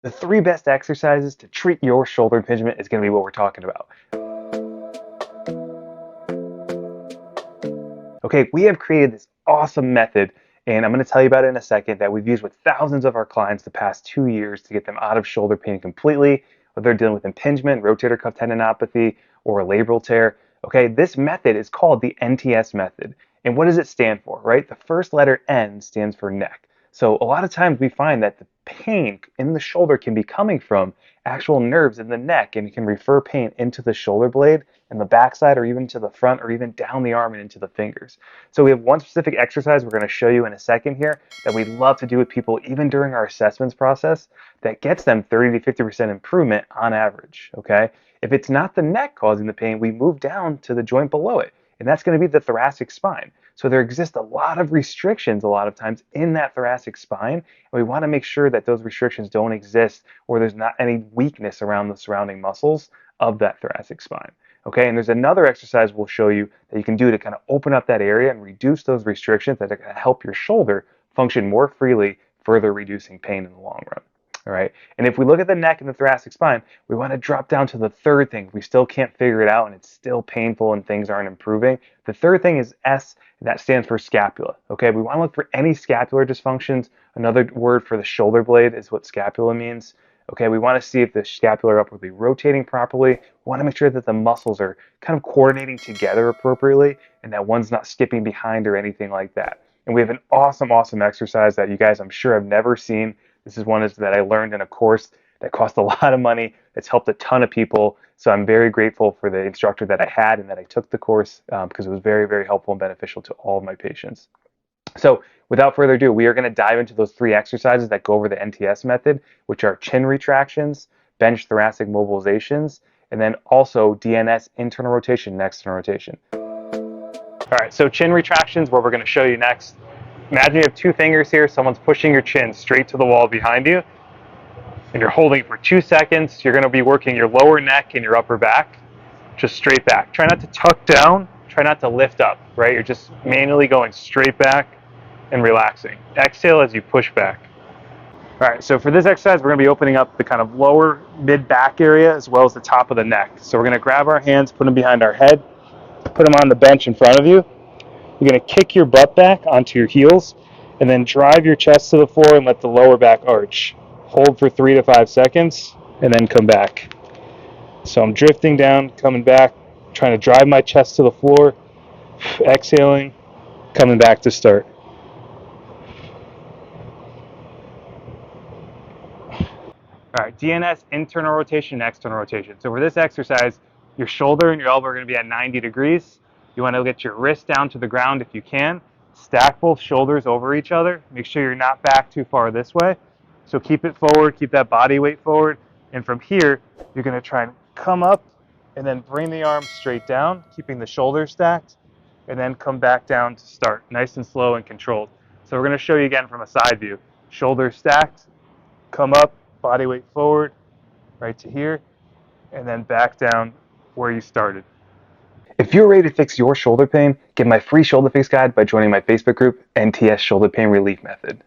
The 3 best exercises to treat your shoulder impingement is going to be what we're talking about. Okay, we have created this awesome method, and I'm going to tell you about it in a second, that we've used with thousands of our clients the past 2 years to get them out of shoulder pain completely, whether they're dealing with impingement, rotator cuff tendinopathy, or a labral tear. Okay, this method is called the NTS method. And what does it stand for, right? The first letter N stands for neck. So a lot of times we find that the pain in the shoulder can be coming from actual nerves in the neck, and it can refer pain into the shoulder blade and the backside, or even to the front, or even down the arm and into the fingers. So we have one specific exercise we're going to show you in a second here that we love to do with people even during our assessments process that gets them 30 to 50% improvement on average. Okay, if it's not the neck causing the pain, we move down to the joint below it, and that's going to be the thoracic spine. So there exist a lot of restrictions a lot of times in that thoracic spine, and we want to make sure that those restrictions don't exist, or there's not any weakness around the surrounding muscles of that thoracic spine. Okay, and there's another exercise we'll show you that you can do to kind of open up that area and reduce those restrictions that are going to help your shoulder function more freely, further reducing pain in the long run. All right, and if we look at the neck and the thoracic spine, we want to drop down to the third thing. If we still can't figure it out and it's still painful and things aren't improving, the third thing is S, and that stands for scapula. Okay, we want to look for any scapular dysfunctions. Another word for the shoulder blade is what scapula means. Okay, we want to see if the scapula are upwardly rotating properly. We want to make sure that the muscles are kind of coordinating together appropriately and that one's not skipping behind or anything like that. And we have an awesome exercise that you guys, I'm sure, have never seen. This is one that I learned in a course that cost a lot of money. It's helped a ton of people. So I'm very grateful for the instructor that I had and that I took the course, because it was very helpful and beneficial to all of my patients. So without further ado, we are going to dive into those 3 exercises that go over the NTS method, which are chin retractions, bench thoracic mobilizations, and then also DNS, internal rotation and external rotation. All right, so chin retractions, what we're going to show you next. Imagine you have 2 fingers here, someone's pushing your chin straight to the wall behind you, and you're holding it for 2 seconds. You're going to be working your lower neck and your upper back, just straight back. Try not to tuck down, try not to lift up, right? You're just manually going straight back and relaxing. Exhale as you push back. All right, so for this exercise, we're going to be opening up the kind of lower mid-back area as well as the top of the neck. So we're going to grab our hands, put them behind our head, put them on the bench in front of you. You're going to kick your butt back onto your heels, and then drive your chest to the floor and let the lower back arch. Hold for 3 to 5 seconds, and then come back. So I'm drifting down, coming back, trying to drive my chest to the floor, exhaling, coming back to start. All right, DNS, internal rotation and external rotation. So for this exercise, your shoulder and your elbow are going to be at 90 degrees. You want to get your wrist down to the ground if you can. Stack both shoulders over each other. Make sure you're not back too far this way. So keep it forward, keep that body weight forward. And from here, you're going to try and come up and then bring the arms straight down, keeping the shoulders stacked, and then come back down to start, nice and slow and controlled. So we're going to show you again from a side view. Shoulders stacked, come up, body weight forward, right to here, and then back down where you started. If you're ready to fix your shoulder pain, get my free shoulder fix guide by joining my Facebook group, NTS Shoulder Pain Relief Method.